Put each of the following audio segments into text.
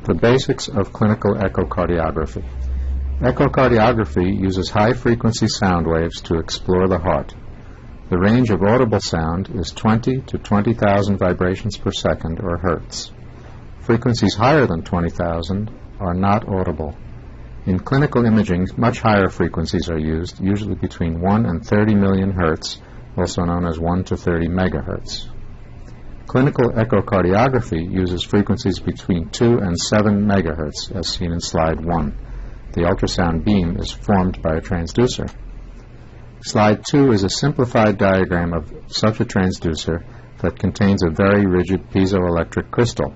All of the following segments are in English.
The basics of clinical echocardiography. Echocardiography uses high-frequency sound waves to explore the heart. The range of audible sound is 20 to 20,000 vibrations per second, or hertz. Frequencies higher than 20,000 are not audible. In clinical imaging, much higher frequencies are used, usually between 1 and 30 million hertz, also known as 1 to 30 megahertz. Clinical echocardiography uses frequencies between 2 and 7 megahertz, as seen in slide 1. The ultrasound beam is formed by a transducer. Slide 2 is a simplified diagram of such a transducer that contains a very rigid piezoelectric crystal.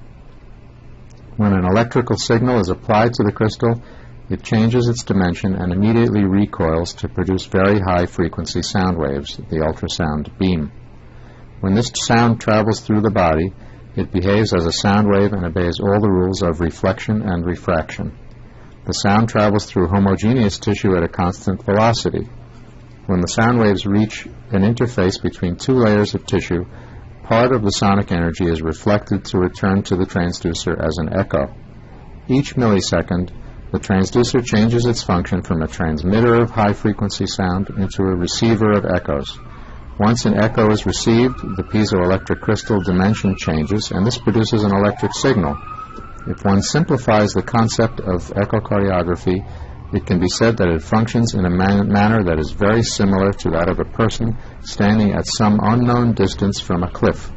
When an electrical signal is applied to the crystal, it changes its dimension and immediately recoils to produce very high-frequency sound waves, the ultrasound beam. When this sound travels through the body, it behaves as a sound wave and obeys all the rules of reflection and refraction. The sound travels through homogeneous tissue at a constant velocity. When the sound waves reach an interface between two layers of tissue, part of the sonic energy is reflected to return to the transducer as an echo. Each millisecond, the transducer changes its function from a transmitter of high-frequency sound into a receiver of echoes. Once an echo is received, the piezoelectric crystal dimension changes, and this produces an electric signal. If one simplifies the concept of echocardiography, it can be said that it functions in a manner that is very similar to that of a person standing at some unknown distance from a cliff.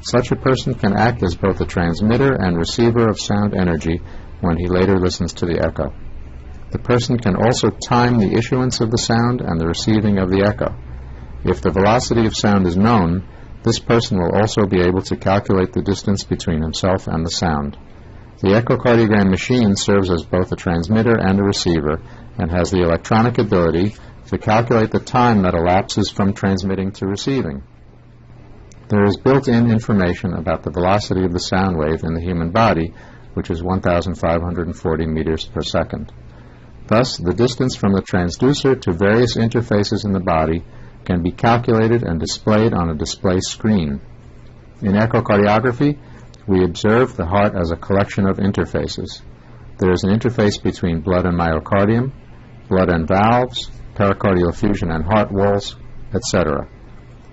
Such a person can act as both a transmitter and receiver of sound energy when he later listens to the echo. The person can also time the issuance of the sound and the receiving of the echo. If the velocity of sound is known, this person will also be able to calculate the distance between himself and the sound. The echocardiogram machine serves as both a transmitter and a receiver and has the electronic ability to calculate the time that elapses from transmitting to receiving. There is built-in information about the velocity of the sound wave in the human body, which is 1,540 meters per second. Thus, the distance from the transducer to various interfaces in the body can be calculated and displayed on a display screen. In echocardiography, we observe the heart as a collection of interfaces. There is an interface between blood and myocardium, blood and valves, pericardial effusion and heart walls, etc.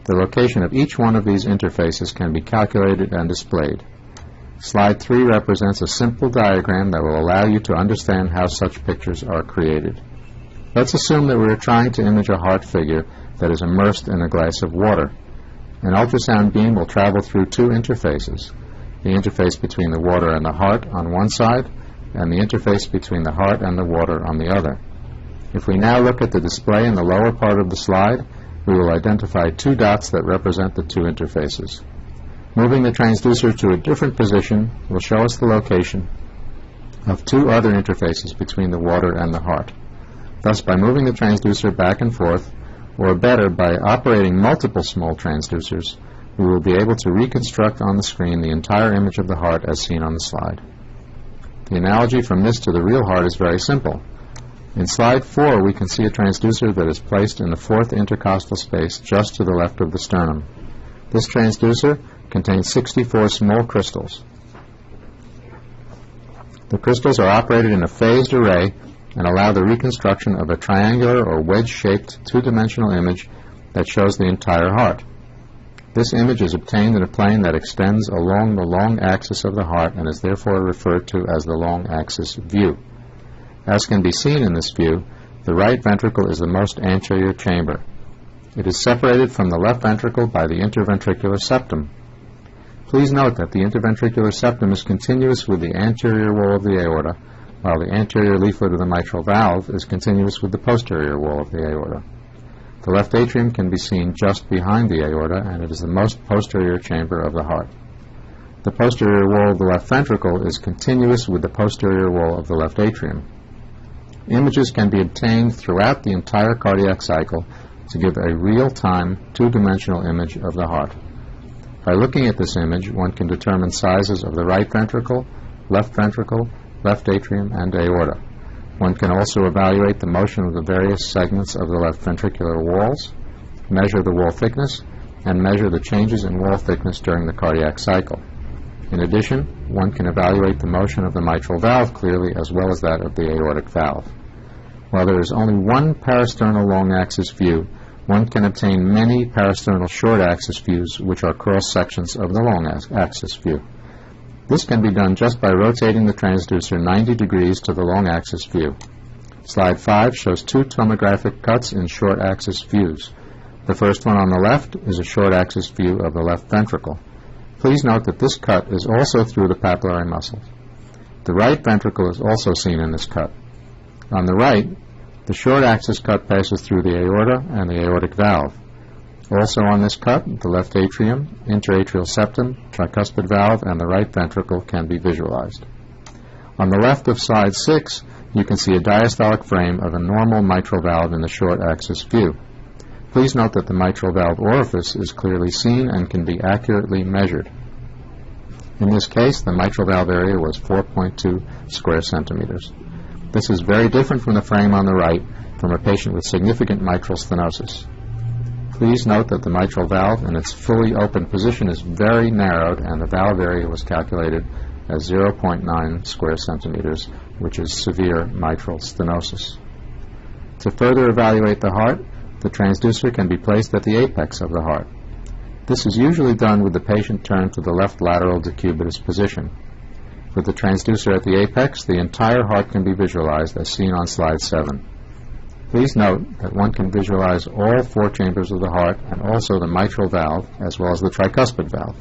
The location of each one of these interfaces can be calculated and displayed. Slide 3 represents a simple diagram that will allow you to understand how such pictures are created. Let's assume that we are trying to image a heart figure that is immersed in a glass of water. An ultrasound beam will travel through two interfaces, the interface between the water and the heart on one side, and the interface between the heart and the water on the other. If we now look at the display in the lower part of the slide, we will identify two dots that represent the two interfaces. Moving the transducer to a different position will show us the location of two other interfaces between the water and the heart. Thus, by moving the transducer back and forth, or better, by operating multiple small transducers, we will be able to reconstruct on the screen the entire image of the heart as seen on the slide. The analogy from this to the real heart is very simple. In slide 4, we can see a transducer that is placed in the fourth intercostal space just to the left of the sternum. This transducer contains 64 small crystals. The crystals are operated in a phased array and allow the reconstruction of a triangular or wedge-shaped two-dimensional image that shows the entire heart. This image is obtained in a plane that extends along the long axis of the heart and is therefore referred to as the long axis view. As can be seen in this view, the right ventricle is the most anterior chamber. It is separated from the left ventricle by the interventricular septum. Please note that the interventricular septum is continuous with the anterior wall of the aorta, while the anterior leaflet of the mitral valve is continuous with the posterior wall of the aorta. The left atrium can be seen just behind the aorta, and it is the most posterior chamber of the heart. The posterior wall of the left ventricle is continuous with the posterior wall of the left atrium. Images can be obtained throughout the entire cardiac cycle to give a real-time, two-dimensional image of the heart. By looking at this image, one can determine sizes of the right ventricle, left atrium, and aorta. One can also evaluate the motion of the various segments of the left ventricular walls, measure the wall thickness, and measure the changes in wall thickness during the cardiac cycle. In addition, one can evaluate the motion of the mitral valve clearly as well as that of the aortic valve. While there is only one parasternal long-axis view, one can obtain many parasternal short-axis views, which are cross-sections of the long-axis view. This can be done just by rotating the transducer 90 degrees to the long-axis view. Slide 5 shows two tomographic cuts in short-axis views. The first one on the left is a short-axis view of the left ventricle. Please note that this cut is also through the papillary muscle. The right ventricle is also seen in this cut. On the right, the short-axis cut passes through the aorta and the aortic valve. Also on this cut, the left atrium, interatrial septum, tricuspid valve, and the right ventricle can be visualized. On the left of slide 6, you can see a diastolic frame of a normal mitral valve in the short-axis view. Please note that the mitral valve orifice is clearly seen and can be accurately measured. In this case, the mitral valve area was 4.2 square centimeters. This is very different from the frame on the right from a patient with significant mitral stenosis. Please note that the mitral valve in its fully open position is very narrowed and the valve area was calculated as 0.9 square centimeters, which is severe mitral stenosis. To further evaluate the heart, the transducer can be placed at the apex of the heart. This is usually done with the patient turned to the left lateral decubitus position. With the transducer at the apex, the entire heart can be visualized as seen on slide 7. Please note that one can visualize all 4 chambers of the heart and also the mitral valve as well as the tricuspid valve.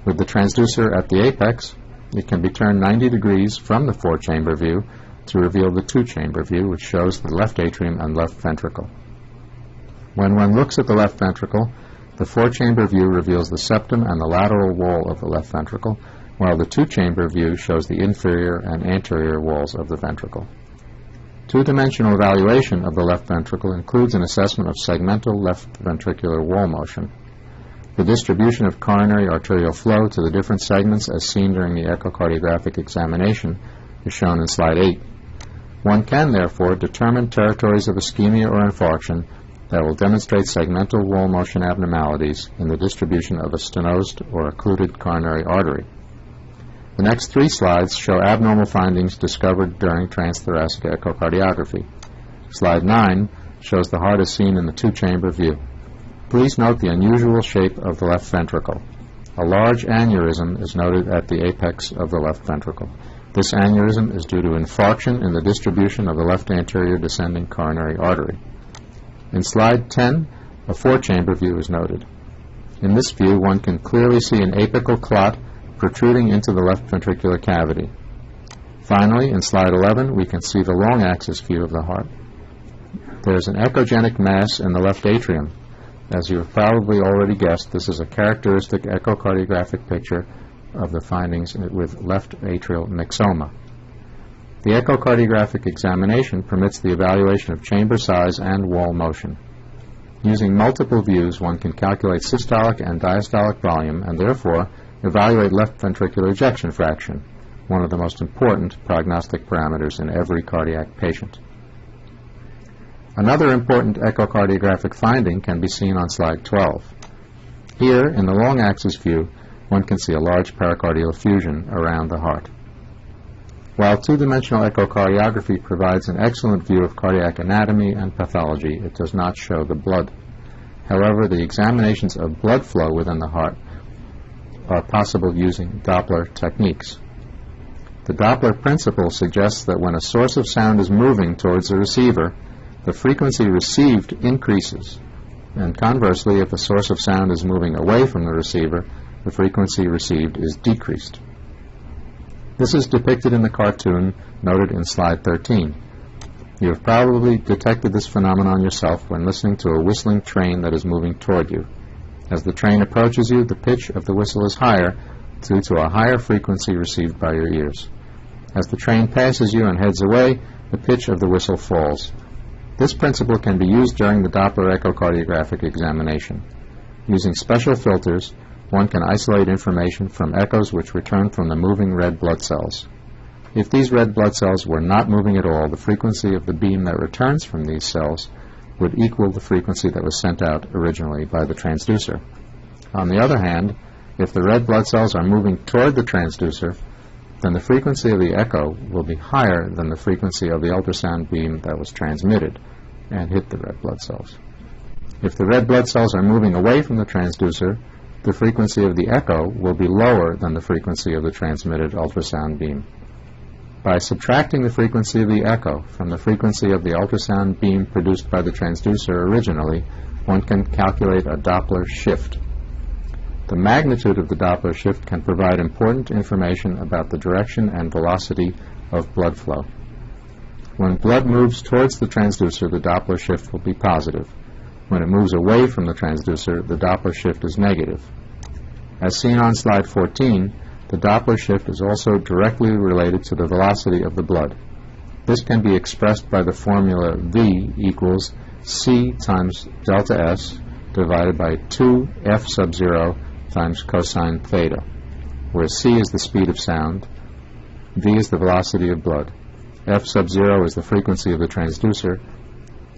With the transducer at the apex, it can be turned 90 degrees from the 4-chamber view to reveal the 2-chamber view, which shows the left atrium and left ventricle. When one looks at the left ventricle, the 4-chamber view reveals the septum and the lateral wall of the left ventricle, while the 2-chamber view shows the inferior and anterior walls of the ventricle. Two-dimensional evaluation of the left ventricle includes an assessment of segmental left ventricular wall motion. The distribution of coronary arterial flow to the different segments as seen during the echocardiographic examination is shown in slide 8. One can, therefore, determine territories of ischemia or infarction that will demonstrate segmental wall motion abnormalities in the distribution of a stenosed or occluded coronary artery. The next 3 slides show abnormal findings discovered during transthoracic echocardiography. Slide 9 shows the heart as seen in the 2-chamber view. Please note the unusual shape of the left ventricle. A large aneurysm is noted at the apex of the left ventricle. This aneurysm is due to infarction in the distribution of the left anterior descending coronary artery. In slide 10, a 4-chamber view is noted. In this view, one can clearly see an apical clot protruding into the left ventricular cavity. Finally, in slide 11, we can see the long-axis view of the heart. There is an echogenic mass in the left atrium. As you have probably already guessed, this is a characteristic echocardiographic picture of the findings with left atrial myxoma. The echocardiographic examination permits the evaluation of chamber size and wall motion. Using multiple views, one can calculate systolic and diastolic volume and therefore evaluate left ventricular ejection fraction, one of the most important prognostic parameters in every cardiac patient. Another important echocardiographic finding can be seen on slide 12. Here, in the long-axis view, one can see a large pericardial effusion around the heart. While two-dimensional echocardiography provides an excellent view of cardiac anatomy and pathology, it does not show the blood. However, the examinations of blood flow within the heart are possible using Doppler techniques. The Doppler principle suggests that when a source of sound is moving towards the receiver, the frequency received increases, and conversely, if a source of sound is moving away from the receiver, the frequency received is decreased. This is depicted in the cartoon noted in slide 13. You have probably detected this phenomenon yourself when listening to a whistling train that is moving toward you. As the train approaches you, the pitch of the whistle is higher due to a higher frequency received by your ears. As the train passes you and heads away, the pitch of the whistle falls. This principle can be used during the Doppler echocardiographic examination. Using special filters, one can isolate information from echoes which return from the moving red blood cells. If these red blood cells were not moving at all, the frequency of the beam that returns from these cells would equal the frequency that was sent out originally by the transducer. On the other hand, If the red blood cells are moving toward the transducer, then the frequency of the echo will be higher than the frequency of the ultrasound beam that was transmitted and hit the red blood cells. If the red blood cells are moving away from the transducer, the frequency of the echo will be lower than the frequency of the transmitted ultrasound beam. By subtracting the frequency of the echo from the frequency of the ultrasound beam produced by the transducer originally, one can calculate a Doppler shift. The magnitude of the Doppler shift can provide important information about the direction and velocity of blood flow. When blood moves towards the transducer, the Doppler shift will be positive. When it moves away from the transducer, the Doppler shift is negative. As seen on slide 14, the Doppler shift is also directly related to the velocity of the blood. This can be expressed by the formula V equals C times delta S divided by 2 F sub 0 times cosine theta, where C is the speed of sound, V is the velocity of blood, F sub 0 is the frequency of the transducer,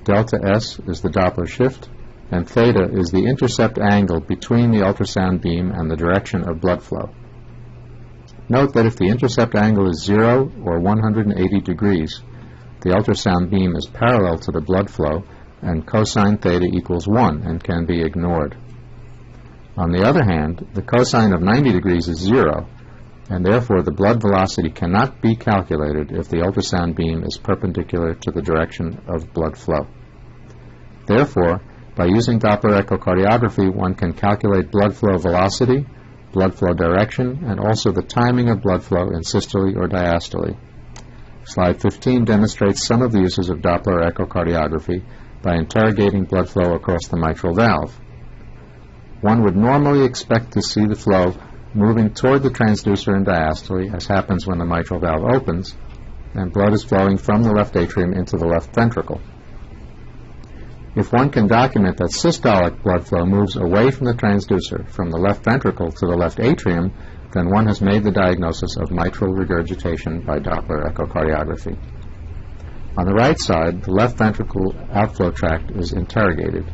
delta S is the Doppler shift, and theta is the intercept angle between the ultrasound beam and the direction of blood flow. Note that if the intercept angle is 0 or 180 degrees, the ultrasound beam is parallel to the blood flow and cosine theta equals 1 and can be ignored. On the other hand, the cosine of 90 degrees is 0, and therefore the blood velocity cannot be calculated if the ultrasound beam is perpendicular to the direction of blood flow. Therefore, by using Doppler echocardiography, one can calculate blood flow velocity, blood flow direction, and also the timing of blood flow in systole or diastole. Slide 15 demonstrates some of the uses of Doppler echocardiography by interrogating blood flow across the mitral valve. One would normally expect to see the flow moving toward the transducer and diastole, as happens when the mitral valve opens, and blood is flowing from the left atrium into the left ventricle. If one can document that systolic blood flow moves away from the transducer, from the left ventricle to the left atrium, then one has made the diagnosis of mitral regurgitation by Doppler echocardiography. On the right side, the left ventricle outflow tract is interrogated.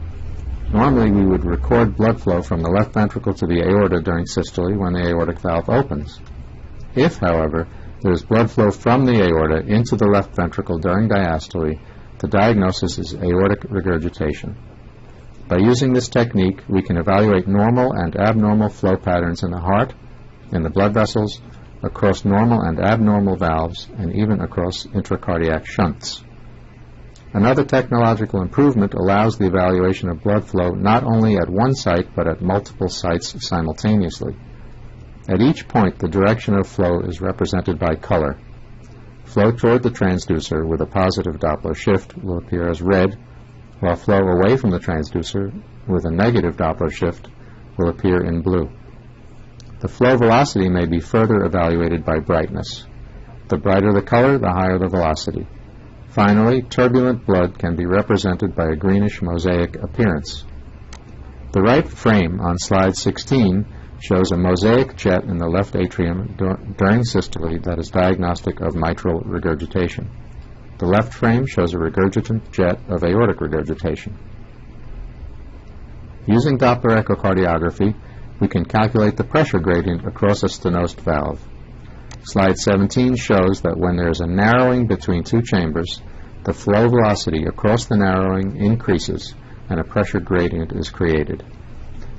Normally, we would record blood flow from the left ventricle to the aorta during systole when the aortic valve opens. If, however, there is blood flow from the aorta into the left ventricle during diastole, the diagnosis is aortic regurgitation. By using this technique, we can evaluate normal and abnormal flow patterns in the heart, in the blood vessels, across normal and abnormal valves, and even across intracardiac shunts. Another technological improvement allows the evaluation of blood flow not only at one site but at multiple sites simultaneously. At each point, the direction of flow is represented by color. Flow toward the transducer with a positive Doppler shift will appear as red, while flow away from the transducer with a negative Doppler shift will appear in blue. The flow velocity may be further evaluated by brightness. The brighter the color, the higher the velocity. Finally, turbulent blood can be represented by a greenish mosaic appearance. The right frame on slide 16 shows a mosaic jet in the left atrium during systole that is diagnostic of mitral regurgitation. The left frame shows a regurgitant jet of aortic regurgitation. Using Doppler echocardiography, we can calculate the pressure gradient across a stenosed valve. Slide 17 shows that when there is a narrowing between two chambers, the flow velocity across the narrowing increases and a pressure gradient is created.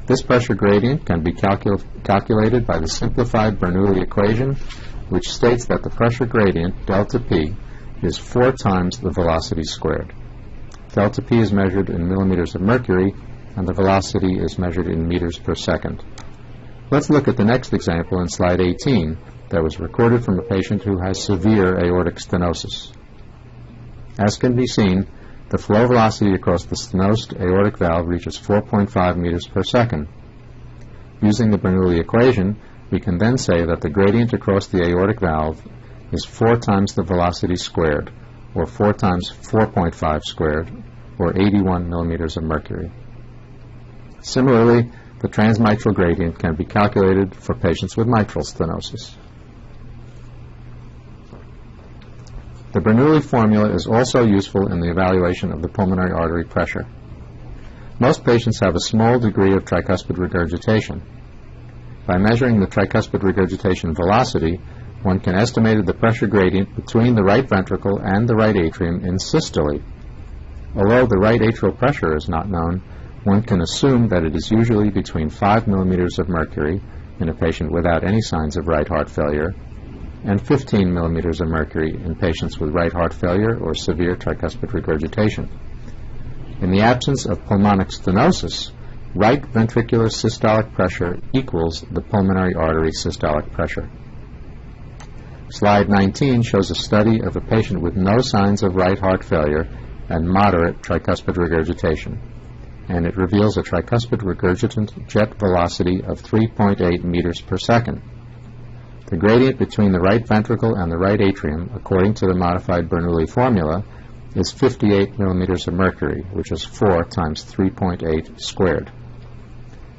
This pressure gradient can be calculated by the simplified Bernoulli equation, which states that the pressure gradient, delta P, is 4 times the velocity squared. Delta P is measured in millimeters of mercury, and the velocity is measured in meters per second. Let's look at the next example in slide 18 that was recorded from a patient who has severe aortic stenosis. As can be seen, the flow velocity across the stenosed aortic valve reaches 4.5 meters per second. Using the Bernoulli equation, we can then say that the gradient across the aortic valve is 4 times the velocity squared, or 4 times 4.5 squared, or 81 millimeters of mercury. Similarly, the transmitral gradient can be calculated for patients with mitral stenosis. The Bernoulli formula is also useful in the evaluation of the pulmonary artery pressure. Most patients have a small degree of tricuspid regurgitation. By measuring the tricuspid regurgitation velocity, one can estimate the pressure gradient between the right ventricle and the right atrium in systole. Although the right atrial pressure is not known, one can assume that it is usually between 5 millimeters of mercury in a patient without any signs of right heart failure and 15 millimeters of mercury in patients with right heart failure or severe tricuspid regurgitation. In the absence of pulmonic stenosis, right ventricular systolic pressure equals the pulmonary artery systolic pressure. Slide 19 shows a study of a patient with no signs of right heart failure and moderate tricuspid regurgitation, and it reveals a tricuspid regurgitant jet velocity of 3.8 meters per second. The gradient between the right ventricle and the right atrium, according to the modified Bernoulli formula, is 58 millimeters of mercury, which is 4 times 3.8 squared.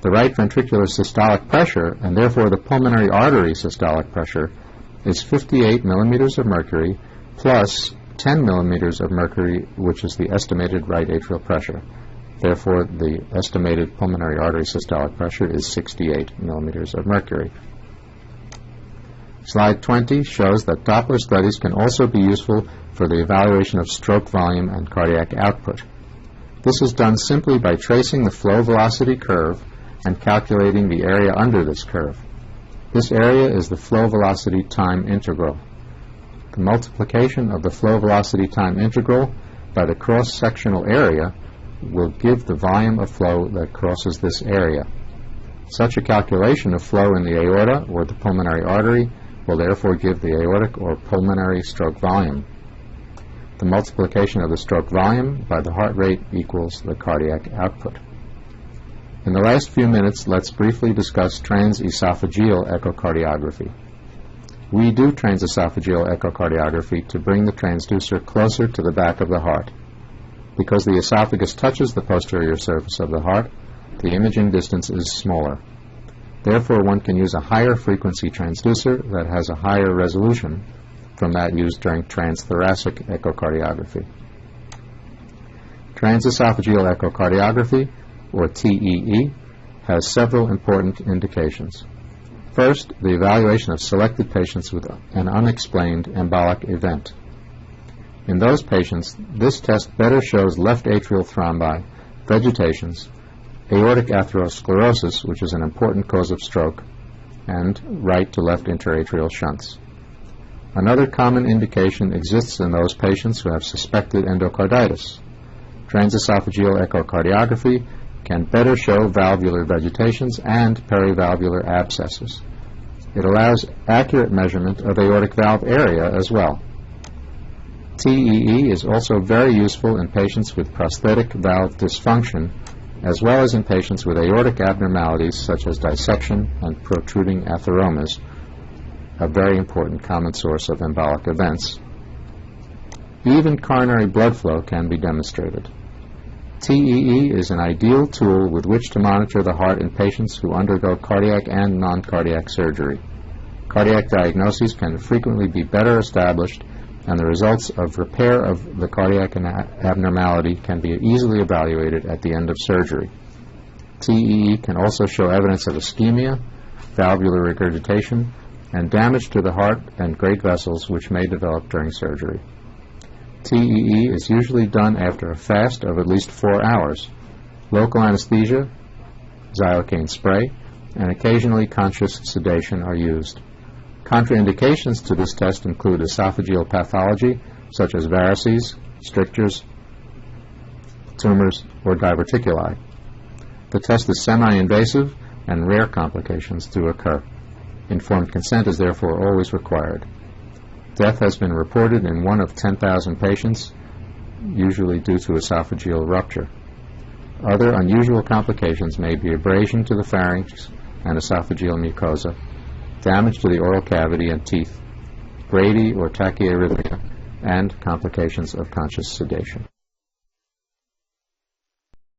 The right ventricular systolic pressure, and therefore the pulmonary artery systolic pressure, is 58 millimeters of mercury plus 10 millimeters of mercury, which is the estimated right atrial pressure. Therefore, the estimated pulmonary artery systolic pressure is 68 millimeters of mercury. Slide 20 shows that Doppler studies can also be useful for the evaluation of stroke volume and cardiac output. This is done simply by tracing the flow velocity curve and calculating the area under this curve. This area is the flow velocity time integral. The multiplication of the flow velocity time integral by the cross-sectional area will give the volume of flow that crosses this area. Such a calculation of flow in the aorta or the pulmonary artery will therefore give the aortic or pulmonary stroke volume. The multiplication of the stroke volume by the heart rate equals the cardiac output. In the last few minutes, let's briefly discuss transesophageal echocardiography. We do transesophageal echocardiography to bring the transducer closer to the back of the heart. Because the esophagus touches the posterior surface of the heart, the imaging distance is smaller. Therefore, one can use a higher frequency transducer that has a higher resolution from that used during transthoracic echocardiography. Transesophageal echocardiography, or TEE, has several important indications. First, the evaluation of selected patients with an unexplained embolic event. In those patients, this test better shows left atrial thrombi, vegetations, aortic atherosclerosis, which is an important cause of stroke, and right to left interatrial shunts. Another common indication exists in those patients who have suspected endocarditis. Transesophageal echocardiography can better show valvular vegetations and perivalvular abscesses. It allows accurate measurement of aortic valve area as well. TEE is also very useful in patients with prosthetic valve dysfunction, as well as in patients with aortic abnormalities such as dissection and protruding atheromas, a very important common source of embolic events. Even coronary blood flow can be demonstrated. TEE is an ideal tool with which to monitor the heart in patients who undergo cardiac and non-cardiac surgery. Cardiac diagnoses can frequently be better established, and the results of repair of the cardiac abnormality can be easily evaluated at the end of surgery. TEE can also show evidence of ischemia, valvular regurgitation, and damage to the heart and great vessels which may develop during surgery. TEE is usually done after a fast of at least 4 hours. Local anesthesia, xylocaine spray, and occasionally conscious sedation are used. Contraindications to this test include esophageal pathology, such as varices, strictures, tumors, or diverticuli. The test is semi-invasive, and rare complications do occur. Informed consent is therefore always required. Death has been reported in 1 of 10,000 patients, usually due to esophageal rupture. Other unusual complications may be abrasion to the pharynx and esophageal mucosa, damage to the oral cavity and teeth, brady or tachyarrhythmia, and complications of conscious sedation.